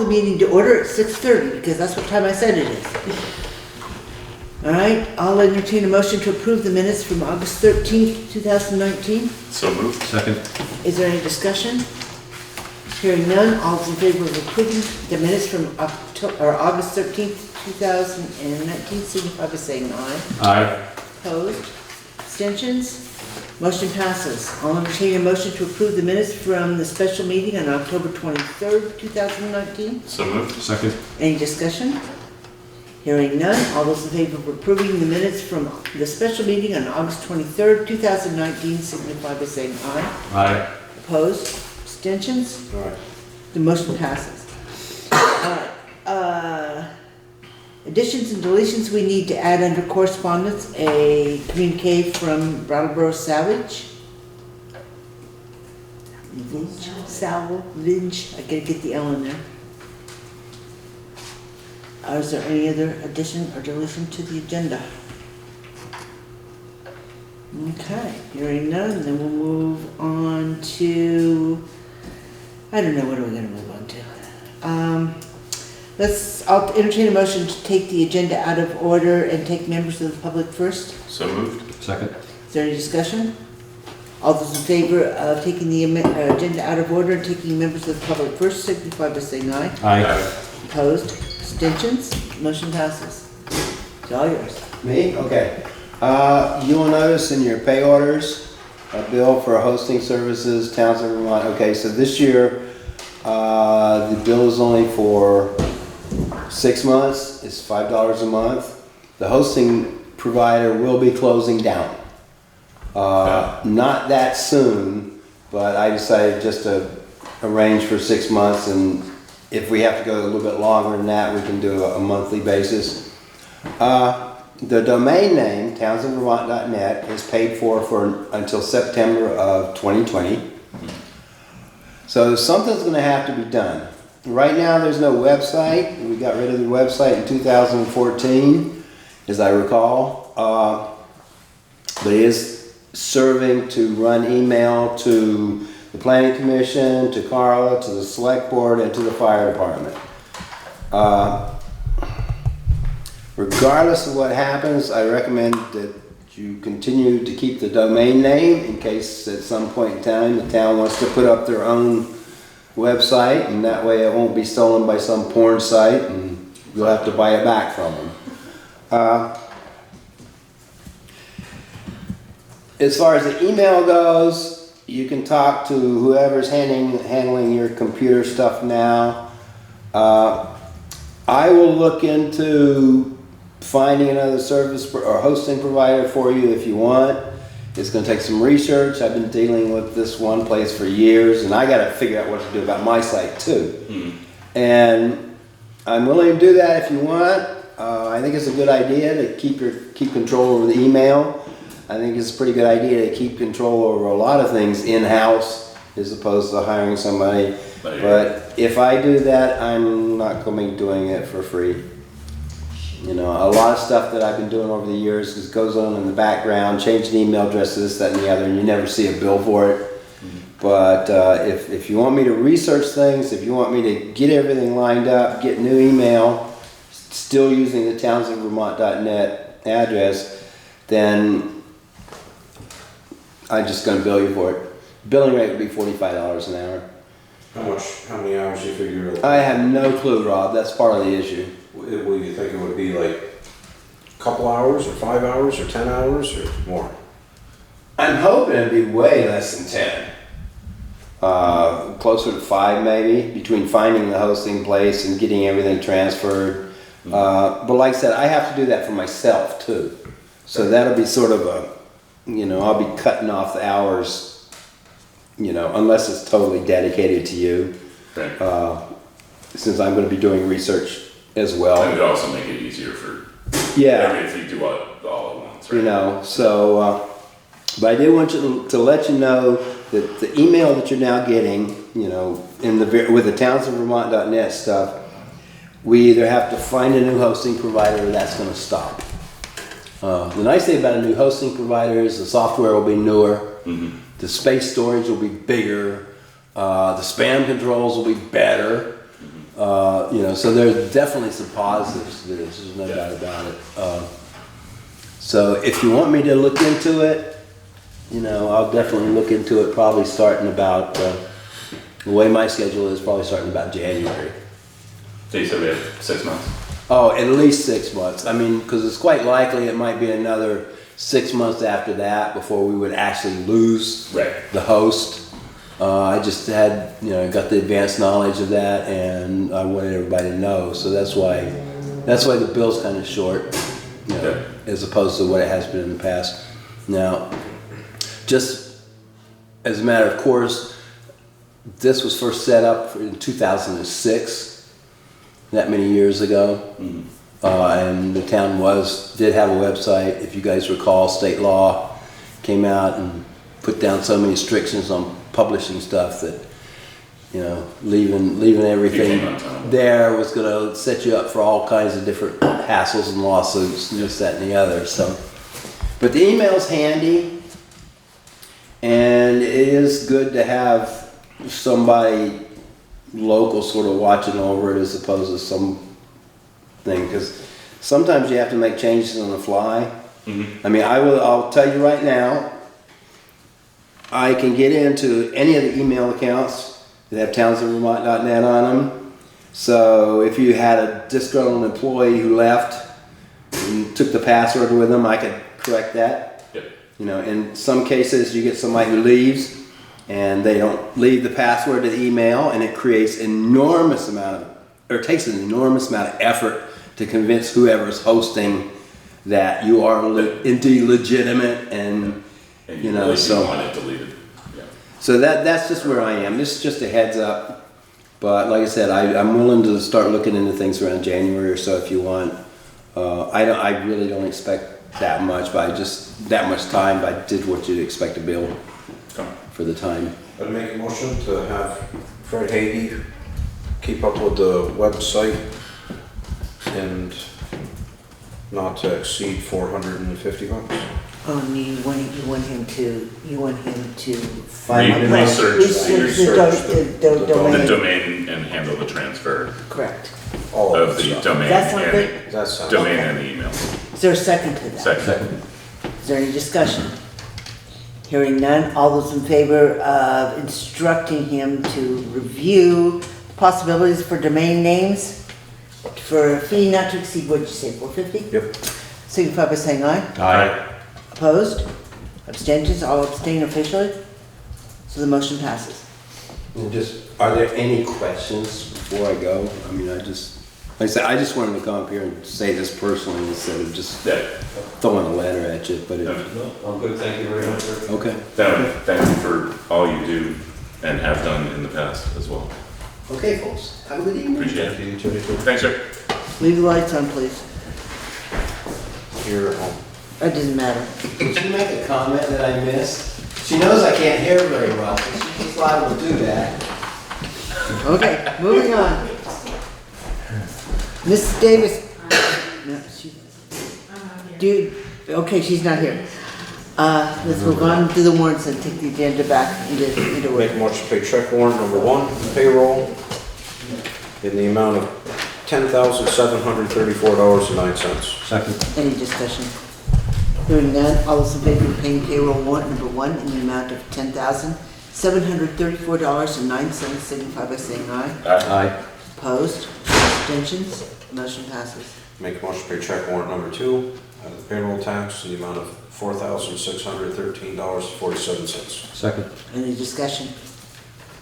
the meeting to order at 6:30, because that's what time I said it is. All right, I'll entertain a motion to approve the minutes from August 13th, 2019. So moved. Second. Is there any discussion? Hearing none, all those in favor of approving the minutes from August 13th, 2019, signify by saying aye. Aye. Opposed? Abstentions? Motion passes. I'll entertain a motion to approve the minutes from the special meeting on October 23rd, 2019. So moved. Second. Any discussion? Hearing none, all those in favor of approving the minutes from the special meeting on August 23rd, 2019, signify by saying aye. Aye. Opposed? Abstentions? All right. The motion passes. Additions and deletions, we need to add under correspondence a communique from Brattleboro Salvage. Salvage, I gotta get the L in there. Is there any other addition or deletion to the agenda? Okay, hearing none, then we'll move on to, I don't know, what are we gonna move on to? I'll entertain a motion to take the agenda out of order and take members of the public first. So moved. Second. Is there any discussion? All those in favor of taking the agenda out of order and taking members of the public first, signify by saying aye. Aye. Opposed? Abstentions? Motion passes. It's all yours. Me? Okay. You will notice in your pay orders, a bill for hosting services, Townshend, Vermont. Okay, so this year, the bill is only for 6 months. It's $5 a month. The hosting provider will be closing down. Not that soon, but I decided just to arrange for 6 months, and if we have to go a little bit longer than that, we can do a monthly basis. The domain name, townshendvermont.net, is paid for until September of 2020. So something's going to have to be done. Right now there's no website. We got rid of the website in 2014, as I recall. But it is serving to run email to the Planning Commission, to Carla, to the Select Board, and to the Fire Department. Regardless of what happens, I recommend that you continue to keep the domain name in case at some point in time the town wants to put up their own website, and that way it won't be stolen by some porn site and you'll have to buy it back from them. As far as the email goes, you can talk to whoever's handling your computer stuff now. I will look into finding another service or hosting provider for you if you want. It's going to take some research. I've been dealing with this one place for years, and I got to figure out what to do about my site too. And I'm willing to do that if you want. I think it's a good idea to keep control over the email. I think it's a pretty good idea to keep control over a lot of things in-house as opposed to hiring somebody. But if I do that, I'm not going to be doing it for free. You know, a lot of stuff that I've been doing over the years just goes on in the background, changing email addresses, this, that, and the other, and you never see a bill for it. But if you want me to research things, if you want me to get everything lined up, get new email, still using the townshendvermont.net address, then I'm just going to bill you for it. Billing rate would be $45 an hour. How many hours do you figure? I have no clue, Rob. That's part of the issue. Will you think it would be like a couple hours or 5 hours or 10 hours or more? I'm hoping it'd be way less than 10. Closer to 5 maybe, between finding the hosting place and getting everything transferred. But like I said, I have to do that for myself too. So that'll be sort of a, you know, I'll be cutting off the hours, you know, unless it's totally dedicated to you. Right. Since I'm going to be doing research as well. That would also make it easier for if you do it all at once, right? You know, so, but I did want to let you know that the email that you're now getting, you know, with the townshendvermont.net stuff, we either have to find a new hosting provider or that's going to stop. The nice thing about a new hosting provider is the software will be newer, the space storage will be bigger, the spam controls will be better. So there's definitely some positives to this, there's no doubt about it. So if you want me to look into it, I'll definitely look into it, probably starting about, the way my schedule is, probably starting about January. So you said we have 6 months? Oh, at least 6 months. I mean, because it's quite likely it might be another 6 months after that before we would actually lose the host. I just had, got the advanced knowledge of that, and I wanted everybody to know. So that's why the bill's kind of short, as opposed to what it has been in the past. Now, just as a matter of course, this was first set up in 2006, that many years ago. And the town did have a website. If you guys recall, state law came out and put down so many restrictions on publishing stuff that, leaving everything there was going to set you up for all kinds of different hassles and lawsuits and this, that, and the other. So, but the email's handy, and it is good to have somebody local sort of watching over it as opposed to some thing, because sometimes you have to make changes on the fly. I mean, I'll tell you right now, I can get into any of the email accounts that have townsendvermont.net on them. So if you had a disgruntled employee who left and took the password with them, I could correct that. In some cases, you get somebody who leaves and they don't leave the password to the email, and it creates takes an enormous amount of effort to convince whoever's hosting that you are indeed legitimate, and you really do want it deleted. So that's just where I am. This is just a heads up. But like I said, I'm willing to start looking into things around January or so if you want. I really don't expect that much, but that much time. But I did what you'd expect to bill for the time. I'd make a motion to have Fred Hege keep up with the website and not to exceed $450. Oh, and you want him to find Research the domain. the domain and handle the transfer Correct. All of the stuff. domain That sound good? That sounds domain okay. and the email. Is there a second to that? Second. Is there any discussion? Hearing none, all those in favor of instructing him to review possibilities for domain names for a fee not to exceed, what did you say, $450? Yep. Signify by saying aye. Aye. Opposed? Abstentions? All abstain officially? So the motion passes. And are there any questions before I go? I mean, like I said, I just wanted to come up here and say this personally instead of just throwing a letter at you. But I'm good, thank you very much, sir. Okay. Thank you for all you do and have done in the past as well. Okay, folks. Have a good evening. Appreciate it. Thanks, sir. Leave the lights on, please. Here at home. It doesn't matter. Did she make a comment that I missed? She knows I can't hear very well, so she's liable to do that. Okay, moving on. Mrs. Davis. No, okay, she's not here. Let's move on to the warrants and take the agenda back into Make a order. motion to pay check warrant number 1, payroll, in the amount of $10,734.09. Second. Any discussion? Hearing none, all those in favor of paying payroll warrant number 1 in the amount of $10,734.09, signify by saying aye. Aye. Opposed? Abstentions? Motion passes. Make a motion to pay check warrant number 2, out of the payroll tax, in the amount of $4,613.47. Second. Any discussion?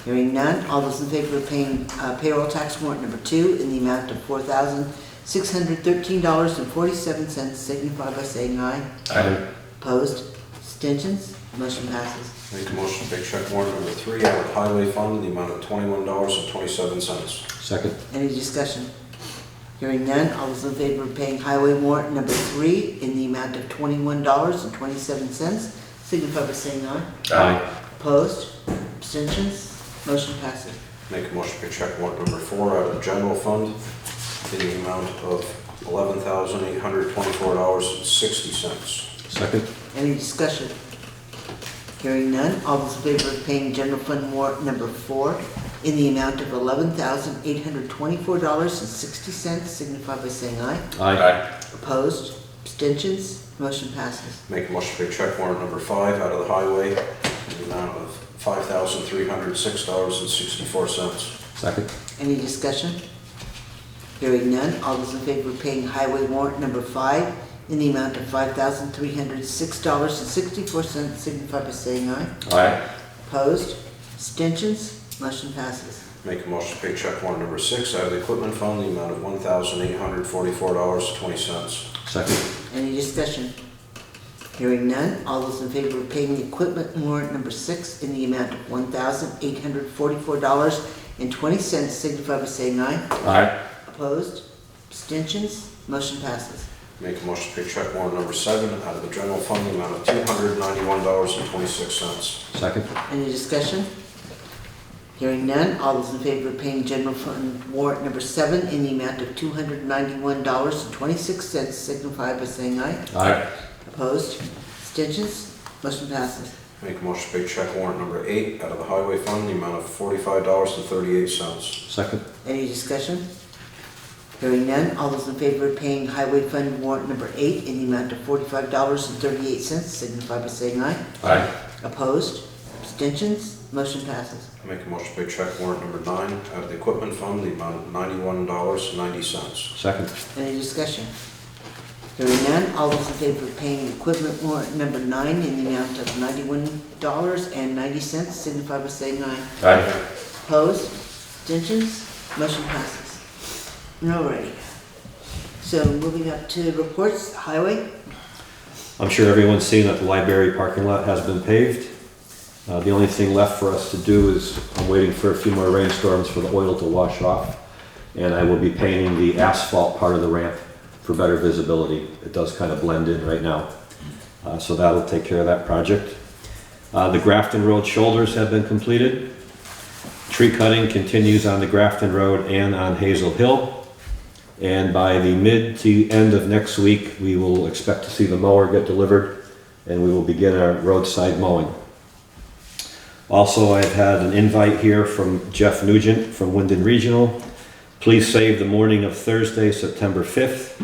Hearing none, all those in favor of paying payroll tax warrant number 2 in the amount of $4,613.47, signify by saying aye. Aye. Opposed? Abstentions? Motion passes. Make a motion to pay check warrant number 3, out of highway fund, in the amount of $21.27. Second. Any discussion? Hearing none, all those in favor of paying highway warrant number 3 in the amount of $21.27, signify by saying aye. Aye. Opposed? Abstentions? Motion passes. Make a motion to pay check warrant number 4, out of general fund, in the amount of $11,824.60. Second. Any discussion? Hearing none, all those in favor of paying general fund warrant number 4 in the amount of $11,824.60, signify by saying aye. Aye. Opposed? Abstentions? Motion passes. Make a motion to pay check warrant number 5 out of the highway in the amount of $5,306.64. Second. Any discussion? Hearing none, all those in favor of paying highway warrant number 5 in the amount of $5,306.64, signify by saying aye. Aye. Opposed? Abstentions? Motion passes. Make a motion to pay check warrant number 6 out of the equipment fund in the amount of $1,844.20. Second. Any discussion? Hearing none, all those in favor of paying the equipment warrant number 6 in the amount of $1,844.20, signify by saying aye. Aye. Opposed? Abstentions? Motion passes. Make a motion to pay check warrant number 7 out of the general fund in the amount of $291.26. Second. Any discussion? Hearing none, all those in favor of paying general fund warrant number 7 in the amount of $291.26, signify by saying aye. Aye. Opposed? Abstentions? Motion passes. Make a motion to pay check warrant number 8 out of the highway fund in the amount of $45.38. Second. Any discussion? Hearing none, all those in favor of paying highway fund warrant number 8 in the amount of $45.38, signify by saying aye. Aye. Opposed? Abstentions? Motion passes. Make a motion to pay check warrant number 9 out of the equipment fund in the amount of $91.90. Second. Any discussion? Hearing none, all those in favor of paying equipment warrant number 9 in the amount of $91.90, signify by saying aye. Aye. Opposed? Abstentions? Motion passes. Alrighty. So moving up to reports, highway. I'm sure everyone's seen that the library parking lot has been paved. The only thing left for us to do is, I'm waiting for a few more rainstorms for the oil to wash off, and I will be painting the asphalt part of the ramp for better visibility. It does kind of blend in right now. So that'll take care of that project. The Grafton Road shoulders have been completed. Tree cutting continues on the Grafton Road and on Hazel Hill. And by the mid to end of next week, we will expect to see the mower get delivered, and we will begin our roadside mowing. Also, I've had an invite here from Jeff Nugent from Wyndham Regional. Please save the morning of Thursday, September 5th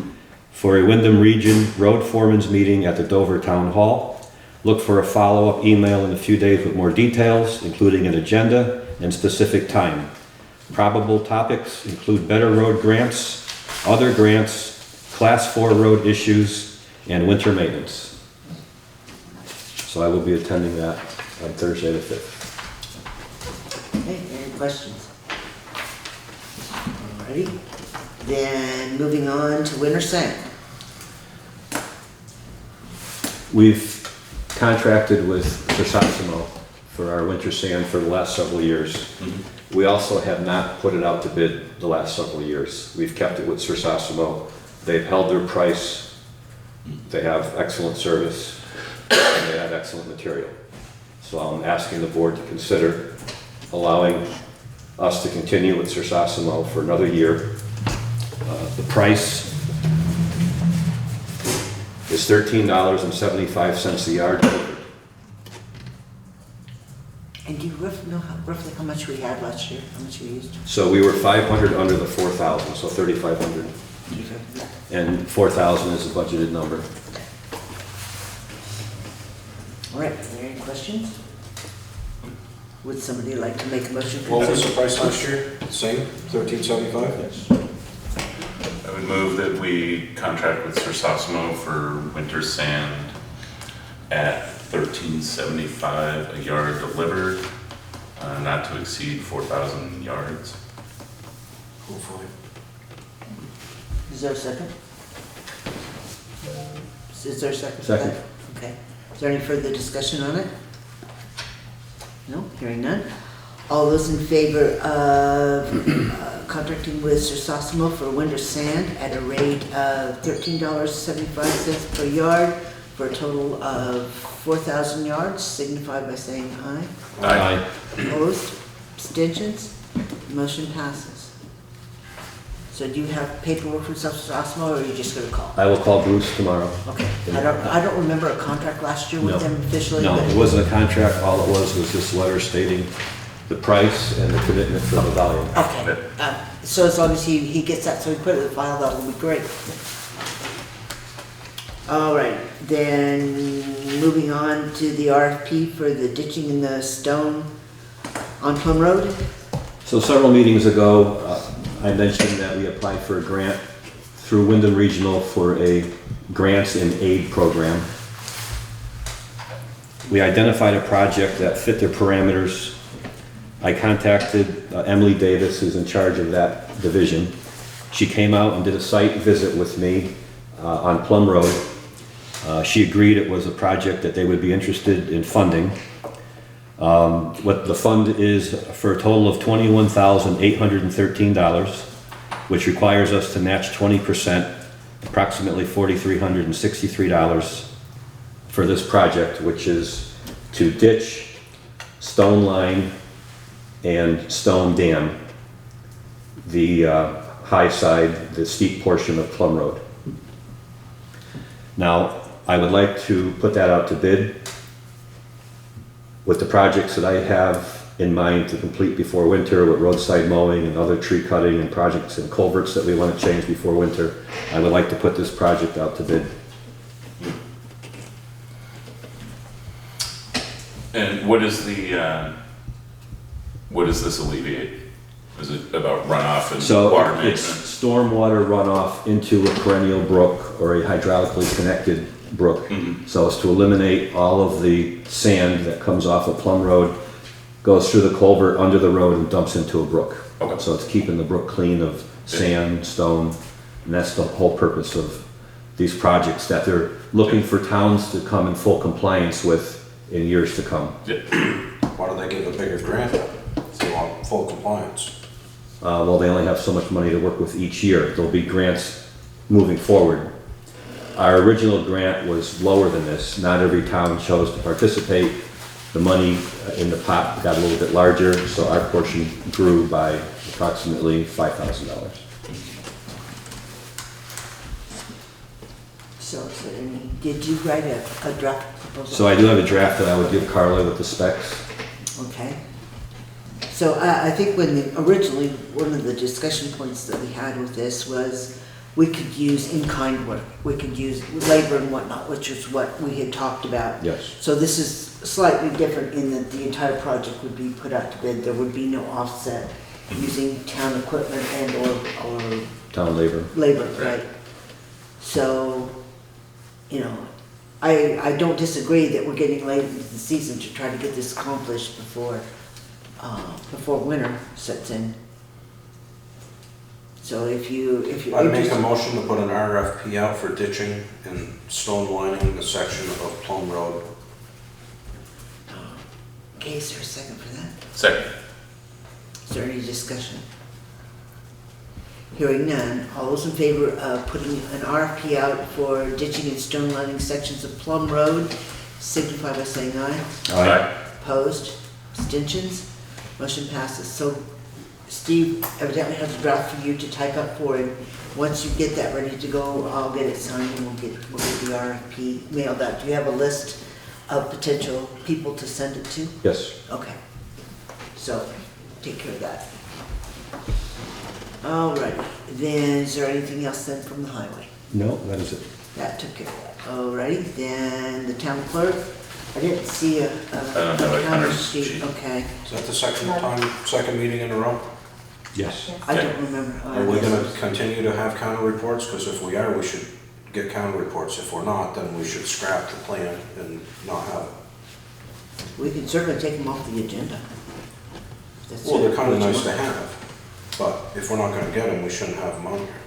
for a Wyndham Region Road Foreman's meeting at the Dover Town Hall. Look for a follow-up email in a few days with more details, including an agenda and specific time. Probable topics include better road grants, other grants, Class 4 road issues, and winter maintenance. So I will be attending that on Thursday the 5th. Okay, any questions? Alrighty. Then moving on to winter sand. We've contracted with Versatimo for our winter sand for the last several years. We also have not put it out to bid the last several years. We've kept it with Versatimo. They've held their price. They have excellent service, and they have excellent material. So I'm asking the board to consider allowing us to continue with Versatimo for another year. The price is $13.75 a yard. And do you know roughly how much we had last year? How much we used? So we were 500 under the 4,000, so 3,500. And 4,000 is a budgeted number. All right, are there any questions? Would somebody like to make a motion? What was the price last year? Same, $13.75? Yes. I would move that we contract with Versatimo for winter sand at $13.75 a yard delivered, not to exceed 4,000 yards. Hopefully. Is there a second? Is there a second? Second. Okay. Is there any further discussion on it? No, hearing none. All those in favor of contracting with Versatimo for winter sand at a rate of $13.75 per yard for a total of 4,000 yards, signify by saying aye. Aye. Opposed? Abstentions? Motion passes. So do you have paperwork from Versatimo, or are you just gonna call? I will call Bruce tomorrow. Okay. I don't remember a contract last year with No. them officially. No, but- it wasn't a contract. All it was this letter stating the price and the commitment for the volume. Okay, so as long as he gets that, so we put it in the file, that will be great. All right, then moving on to the RFP for the ditching in the stone on Plumb Road. So several meetings ago, I mentioned that we applied for a grant through Wyndham Regional for a grants and aid program. We identified a project that fit their parameters. I contacted Emily Davis, who's in charge of that division. She came out and did a site visit with me on Plumb Road. She agreed it was a project that they would be interested in funding. What the fund is for a total of $21,813, which requires us to match 20%, approximately $4,363 for this project, which is to ditch, stone line, and stone dam the high side, the steep portion of Plumb Road. Now, I would like to put that out to bid with the projects that I have in mind to complete before winter, with roadside mowing and other tree cutting and projects and culverts that we want to change before winter. I would like to put this project out to bid. And what does this alleviate? Is it about runoff and So water it's management? stormwater runoff into a perennial brook or a hydraulically connected brook. So it's to eliminate all of the sand that comes off of Plumb Road, goes through the culvert under the road and dumps into a brook. Okay. So it's keeping the brook clean of sand, stone, and that's the whole purpose of these projects that they're looking for towns to come in full compliance with in years to come. Yeah. Why don't they give a bigger grant if they want full compliance? Well, they only have so much money to work with each year. There'll be grants moving forward. Our original grant was lower than this. Not every town chose to participate. The money in the pot got a little bit larger, so our portion grew by approximately $5,000. So, did you write a draft proposal? So I do have a draft that I would give Carla with the specs. Okay. So I think originally, one of the discussion points that we had with this was we could use in-kind work. We could use labor and whatnot, which is what we had talked about. Yes. So this is slightly different in that the entire project would be put out to bid. There would be no offset using town equipment and or Town labor. labor, right? So, you know, I don't disagree that we're getting late into the season to try to get this accomplished before winter sets in. So if you I'd make a motion to put an RFP out for ditching and stone lining the section of Plumb Road. Okay, is there a second for that? Second. Is there any discussion? Hearing none, all those in favor of putting an RFP out for ditching and stone lining sections of Plumb Road, signify by saying aye. Aye. Opposed? Abstentions? Motion passes. So Steve evidently has a draft for you to type up for him. Once you get that ready to go, I'll get it signed and we'll get the RFP mailed out. Do you have a list of potential people to send it to? Yes. Okay. So, take care of that. All right. Then, is there anything else then from the highway? No, that is it. That took care of that. All righty. Then, the town clerk. I didn't see a don't have a counter counter sheet. sheet. Okay. Is that the second meeting in a row? Yes. I don't remember. Are we gonna continue to have counter reports? Because if we are, we should get counter reports. If we're not, then we should scrap the plan and not have it. We can certainly take them off the agenda. That's Well, they're kind of what you nice to want. have, but if we're not gonna get them, we shouldn't have them on here.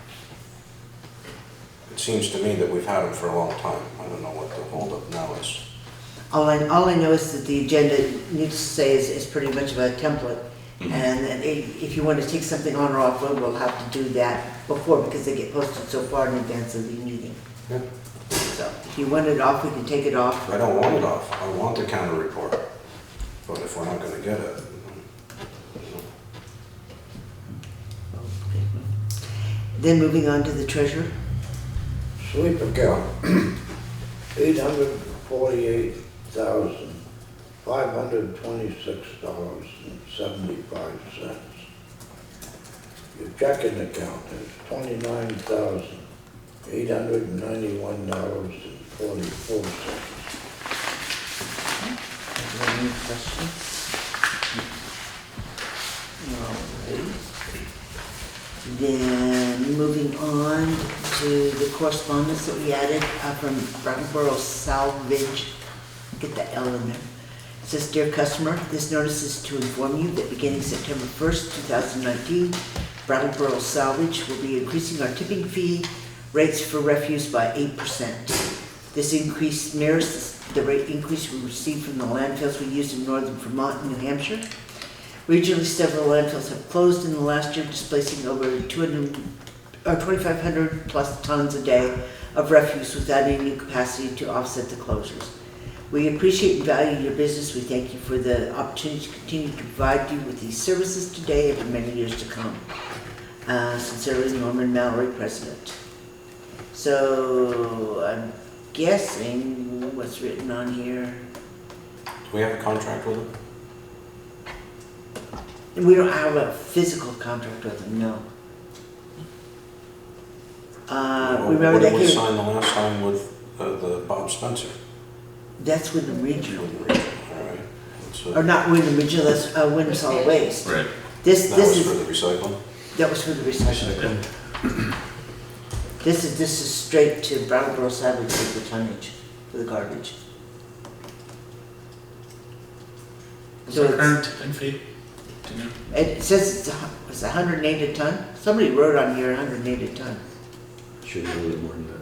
It seems to me that we've had them for a long time. I don't know what the holdup now is. All I know is that the agenda needs to say is pretty much of a template. And that if you want to take something on or off road, we'll have to do that before because they get posted so far in advance of the meeting. Yeah. So if you want it off, we can take it off. I don't want it off. I want the counter report. But if we're not gonna get it, Then moving on to the treasurer. Sweep account, $848,500. $526.75. Your checking account is $29,891.44. Any questions? Alright. Then moving on to the correspondence that we added from Brattleboro Salvage. Get the L in there. It says, "Dear customer, this notice is to inform you that beginning September 1st, 2019, Brattleboro Salvage will be increasing our tipping fee rates for refuse by 8%. This increase mirrors the rate increase we received from the landfills we use in northern Vermont and New Hampshire. Regionally, several landfills have closed in the last year, displacing over 2,500 plus tons a day of refuse without any new capacity to offset the closures. We appreciate and value your business. We thank you for the opportunity to continue to provide you with these services today and for many years to come. Sincerely, Norman Mallory, President." So I'm guessing what's written on here. Do we have a contract with them? We don't have a physical contract with them, no. Remember What that did we came, sign the last time with the Bob Spencer? that's Wyndham Regional, All right. or not Wyndham Regional, that's Wyndham Solid Waste. Right. This That was is, for the recycling? that was for the recycling. This is straight to Brattleboro Salvage for the tonnage, for the garbage. What's So our it's- current tipping fee? Do you know? It says it's 108 a ton. Somebody wrote on here 108 a ton. Should be a little bit more than that.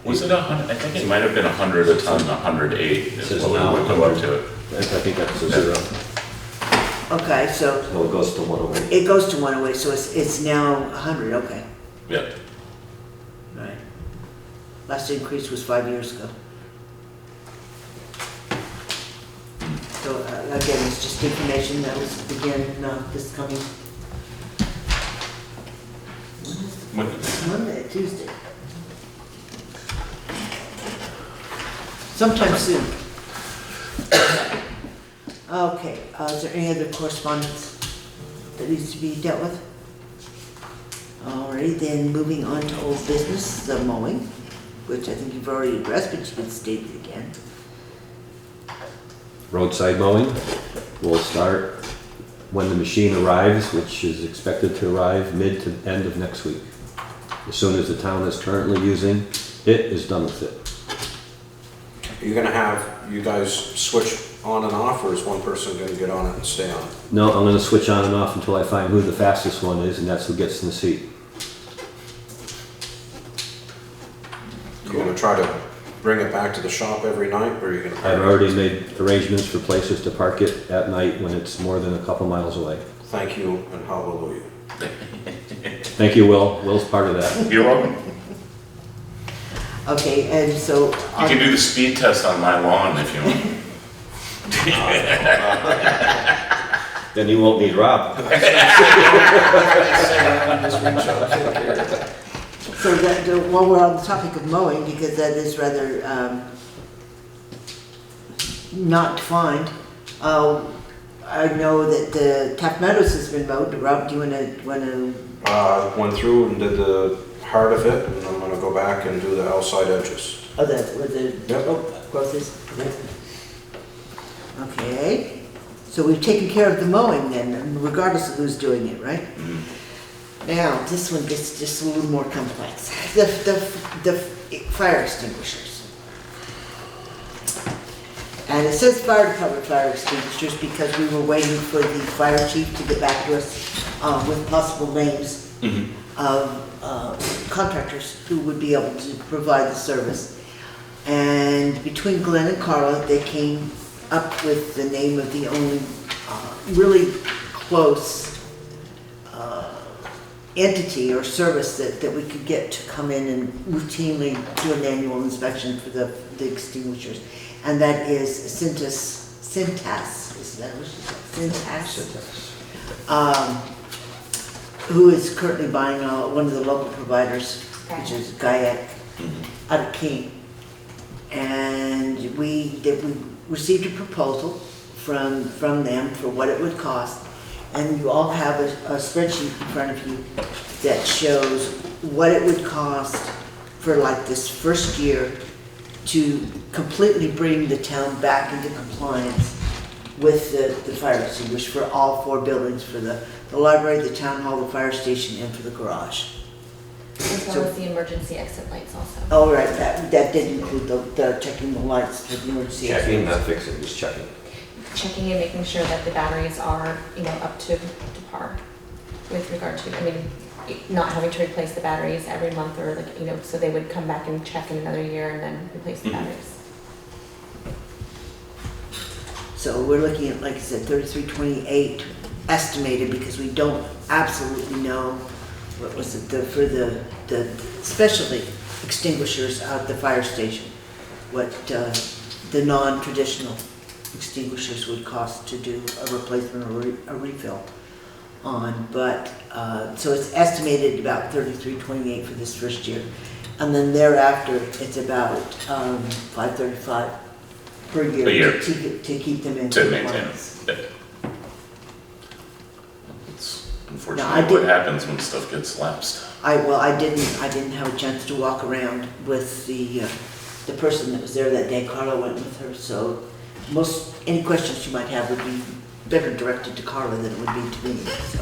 Was it 100? I think it might have been 100 a ton, 108 is Says what we now. would go up to it. I think that's a zero. Okay, so So it goes to 108. it goes to 108, so it's now 100, okay. Yep. Right. Last increase was 5 years ago. So again, it's just information that was again this coming What- Monday, Tuesday. Sometime soon. Okay, is there any other correspondence that needs to be dealt with? Alright, then moving on to old business, the mowing, which I think you've already addressed, but you can state it again. Roadside mowing will start when the machine arrives, which is expected to arrive mid to end of next week. As soon as the town is currently using it, is done with it. Are you gonna have you guys switch on and off, or is one person gonna get on it and stay on it? No, I'm gonna switch on and off until I find who the fastest one is, and that's who gets in the seat. You're gonna try to bring it back to the shop every night, or are you gonna? I've already made arrangements for places to park it at night when it's more than a couple miles away. Thank you and hallelujah. Thank you, Will. Will's part of that. You're welcome. Okay, and so. You can do the speed test on my lawn if you want. Then you won't need Rob. So that, while we're on the topic of mowing, because that is rather not defined, I know that the Taft Meadows has been mowed. Rob, do you wanna? Went through and did the heart of it, and I'm gonna go back and do the outside edges. Oh, that, where the Yep. growth is? Okay, so we've taken care of the mowing then, regardless of who's doing it, right? Now, this one gets just a little more complex. The fire extinguishers. And it says fire department fire extinguishers because we were waiting for the fire chief to get back to us with possible names of contractors who would be able to provide the service. And between Glenn and Carla, they came up with the name of the only really close entity or service that we could get to come in and routinely do an annual inspection for the extinguishers. And that is Cintas, is that what she said? Cintas. Who is currently buying one of the local providers, which is Guyette, out of King. And we received a proposal from them for what it would cost. And you all have a spreadsheet in front of you that shows what it would cost for like this first year to completely bring the town back into compliance with the fire extinguisher for all 4 buildings, for the library, the town hall, the fire station, and for the garage. As well as the emergency exit lights also. Oh, right, that did include the checking the lights for the emergency. Checking, not fixing, just checking. Checking and making sure that the batteries are, up to par with regard to, not having to replace the batteries every month or so they would come back and check in another year and then replace the batteries. So we're looking at, like I said, 3328 estimated, because we don't absolutely know, what was it, for the specialty extinguishers out at the fire station, what the non-traditional extinguishers would cost to do a replacement or a refill on. But, so it's estimated about 3328 for this first year. And then thereafter, it's about 535 per year, A year. to keep them in To maintain compliance. it. It's No, I unfortunately what didn't- happens when stuff gets lapsed. I didn't have a chance to walk around with the person that was there that day. Carla went with her, so any questions you might have would be better directed to Carla than it would be to me, so.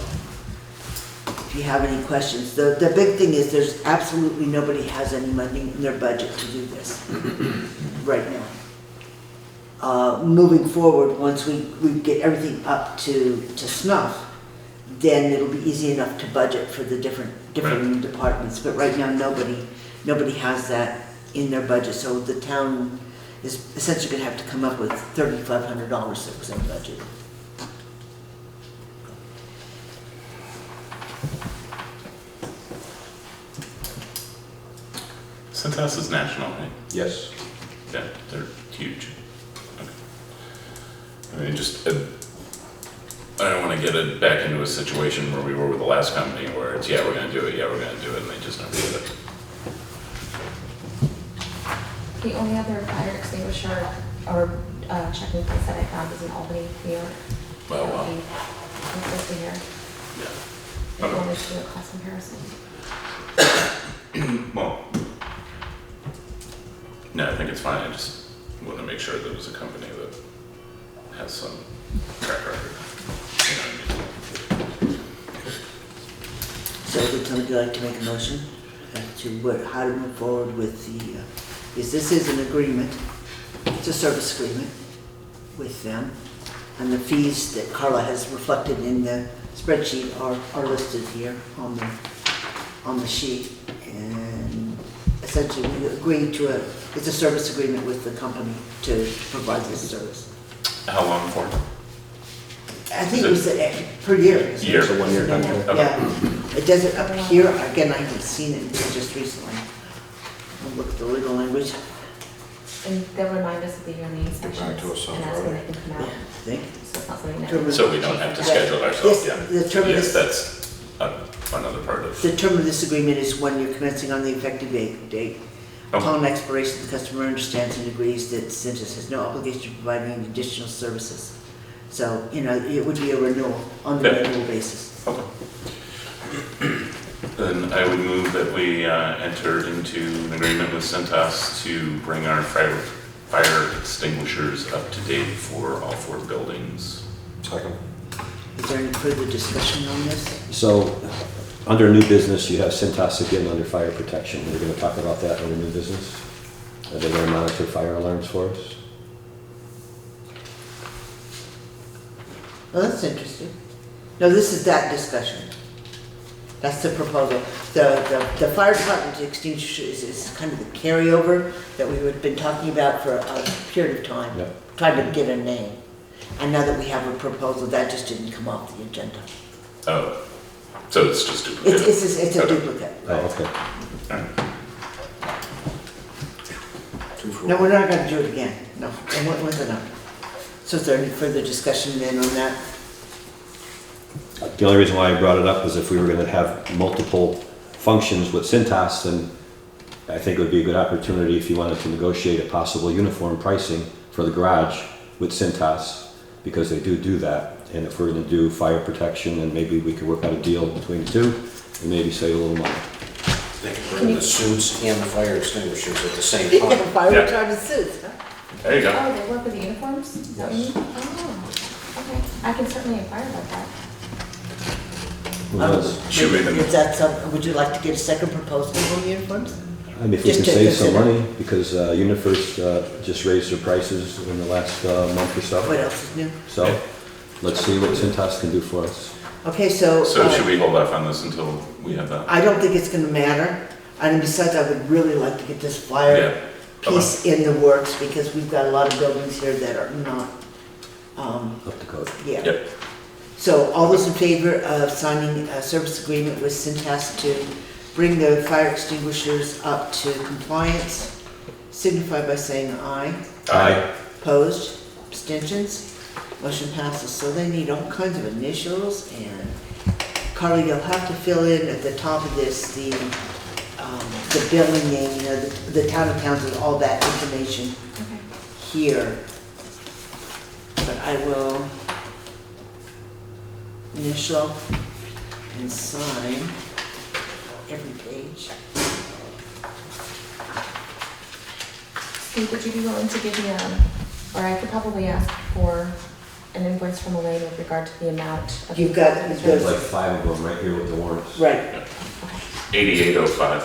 If you have any questions, the big thing is there's absolutely nobody has any money in their budget to do this right now. Moving forward, once we get everything up to snuff, then it'll be easy enough to budget for the different departments. But right now, nobody has that in their budget, so the town is essentially gonna have to come up with $3,500 that was in budget. Cintas is national, right? Yes. Yeah, they're huge. Okay. I don't want to get it back into a situation where we were with the last company where it's, we're going to do it, and they just never did it. The only other fire extinguisher or checking place that I found is in Albany, New York. Well, wow. Closely here. Yeah. If you want to do a cost comparison. Well, no, I think it's fine. I just want to make sure there was a company that has some track record. You know what I mean? So would somebody like to make a motion as to how to move forward with this is an agreement, it's a service agreement with them, and the fees that Carla has reflected in the spreadsheet are listed here on the sheet. And essentially we agree to it's a service agreement with the company to provide this service. How long for? I think it was per year. isn't it? Year. It's a 1-year contract. Okay. Yeah, it doesn't appear, again, I haven't seen it until just recently. I'll look at the legal language. And they'll remind us of the yearly inspections Back to us on and that's when they Friday. can come out. I think. So it's not something Term that. of- So we don't have to schedule it ourselves, Yes, yeah. the term of Yes, this- that's another part of. The term of this agreement is 1 year commencing on the effective date. Oh. Upon expiration, the customer understands and agrees that Cintas has no obligation to provide any additional services. So, it would be a renewal on a Yeah. renewal basis. Okay. Then I would move that we enter into an agreement with Cintas to bring our fire extinguishers up to date for all 4 buildings. Second. Is there any further discussion on this? So, under new business, you have Cintas again under fire protection. We're gonna talk about that under new business. Are they gonna monitor fire alarms for us? Well, that's interesting. No, this is that discussion. That's the proposal. The fire department extinguisher is kind of the carryover that we have been talking about for a period of time, Yeah. trying to get a name. And now that we have a proposal, that just didn't come off the agenda. Oh, So it's just duplicate? It's a Okay. duplicate. Oh, okay. Alright. 2 for No, we're not gonna do it again, no, and what was it on? So is there any further discussion then on that? The only reason why I brought it up is if we were gonna have multiple functions with Cintas, then I think it would be a good opportunity if you wanted to negotiate a possible uniform pricing for the garage with Cintas, because they do that. And if we're gonna do fire protection, then maybe we could work out a deal between the two and maybe save a little money. They can bring the suits and the fire extinguishers at the same Yeah, time. fire Yeah. retardant suits, huh? There you go. Oh, they work with the uniforms? Is that what you mean? Oh, okay. I can certainly inquire about that. Who knows? Should we then- Is that some, would you like to get a second proposal on uniforms? I mean, if we Just can to save some consider. money, because UniFirst just raised their prices in the last month or What so. else is new? So, let's see what Cintas can do for us. Okay, so. So should we hold off on this until we have that? I don't think it's gonna matter, and besides, I would really like to get this fire Yeah. piece in the works, because we've got a lot of buildings here that are not, Up to code. yeah. Yep. So all those in favor of signing a service agreement with Cintas to bring the fire extinguishers up to compliance, signify by saying aye. Aye. Opposed, abstentions, motion passes. So they need all kinds of initials, and Carly, you'll have to fill in at the top of this, the building name, you know, the town of Townsend, all that information Okay. here. But I will initial and sign every page. Steve, would you be willing to give me, or I could probably ask for an invoice from Elaine with regard to the amount of. You've got- There's There's- like 5 of them right here with the warrants. Right. 8805.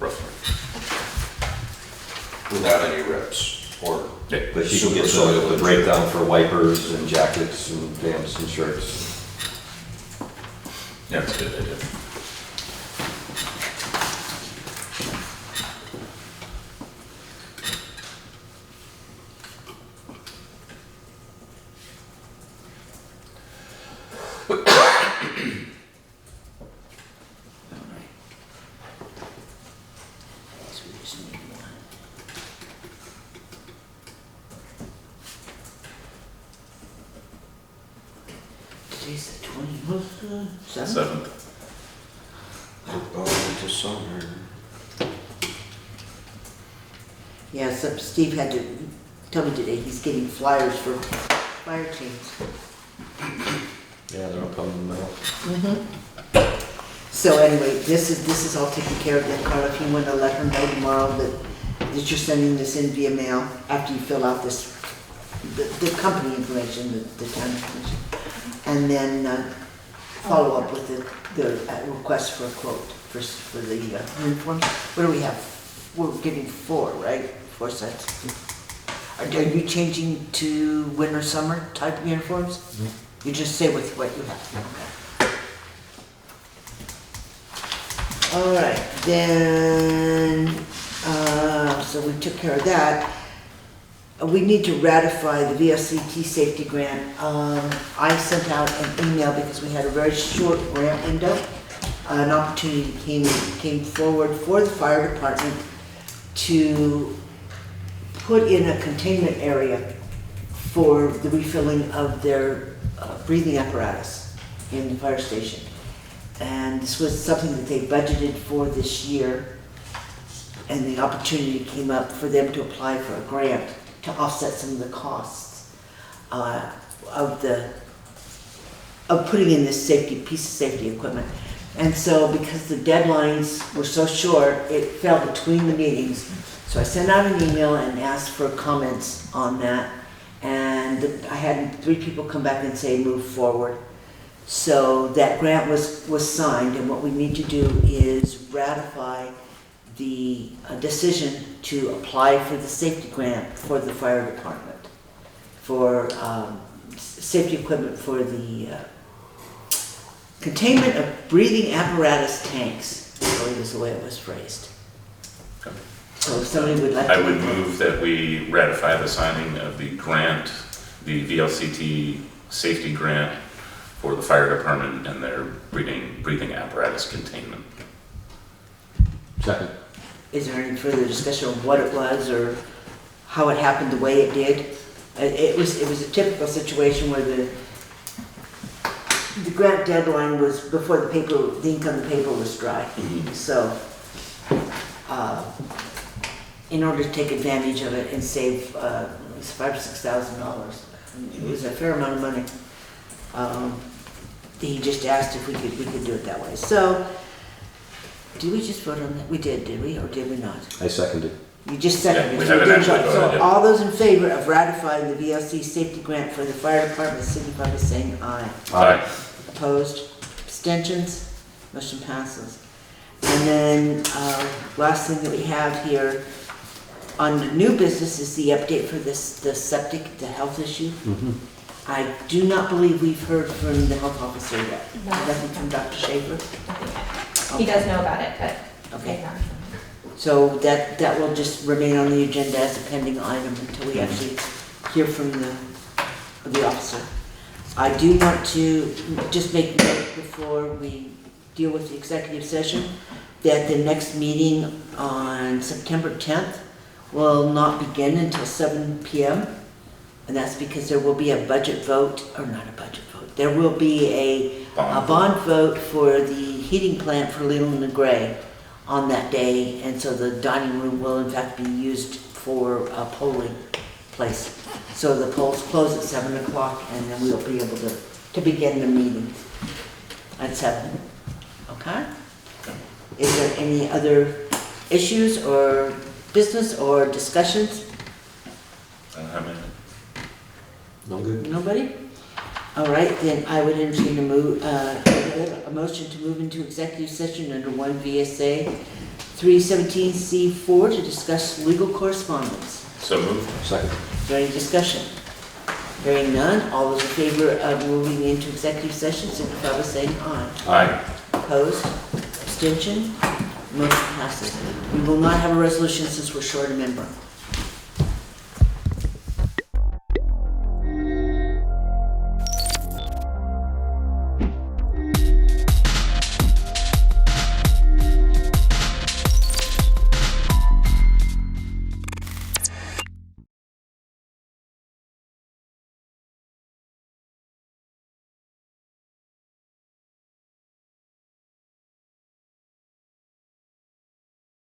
Roughly. Without any reps or Yeah. But you can get the breakdown for wipers and jackets and pants and shirts. Yeah, that's a good idea. So we just need one. Today's the 27th? 7th. going into summer. Yeah, so Steve had to tell me today he's getting flyers for fire chains. Yeah, they're all coming in the mail. So anyway, this is all taken care of then, Carla, if you want to let her know tomorrow that you're sending this in via mail after you fill out this, the company information, the town information. And then follow up with the request for a quote for the uniforms. What do we have? We're getting 4, right? 4 sets. Are you changing to winter, summer type uniforms? You just say with what you have. Okay. All right, then, so we took care of that. We need to ratify the VLCT safety grant. I sent out an email because we had a very short grant window. An opportunity came forward for the fire department to put in a containment area for the refilling of their breathing apparatus in the fire station. And this was something that they budgeted for this year, and the opportunity came up for them to apply for a grant to offset some of the costs of putting in this piece of safety equipment. And so because the deadlines were so short, it fell between the meetings. So I sent out an email and asked for comments on that. And I had 3 people come back and say move forward. So that grant was signed, and what we need to do is ratify the decision to apply for the safety grant for the fire department, for safety equipment for the containment of breathing apparatus tanks, I believe is the way it was phrased. Okay. So if somebody would like to. I would move that we ratify the signing of the grant, the VLCT safety grant for the fire department and their breathing apparatus containment. Second. Is there any further discussion of what it was or how it happened the way it did? It was a typical situation where the grant deadline was before the ink on the paper was dry. So, in order to take advantage of it and save, it was $5,000 or $6,000. It was a fair amount of money. He just asked if we could do it that way. So, did we just vote on that? We did we, or did we not? I seconded. You just seconded. Yeah, we So haven't did actually vote. voted So yet. all those in favor of ratifying the VLC safety grant for the fire department, signify by saying aye. Aye. Opposed? Abstentions? Motion passes. And then, last thing that we have here on the new business is the update for the septic, the health issue. Mhm. I do not believe we've heard from the health officer yet. No. Nothing from Dr. Schaefer. He does know about it, but. Okay. So that will just remain on the agenda as a pending item until we actually hear from the officer. I do want to just make note before we deal with the executive session that the next meeting on September 10th will not begin until 7 p.m. And that's because there will be a budget vote, or not a budget vote, there will be a bond vote for the heating plant for Leland and Gray on that day, and so the dining room will in fact be used for a polling place. So the polls close at 7 o'clock, and then we'll be able to begin the meeting at 7. Okay? Is there any other issues or business or discussions? I don't have any. No good? Nobody? All right, then I would entertain a motion to move into executive session under 1 VSA 317C4 to discuss legal correspondence. So moved. Second. Is there any discussion? Hearing none, all those in favor of moving into executive session, signify by saying aye. Aye. Opposed? Abstention? Motion passes. We will not have a resolution since we're short a member.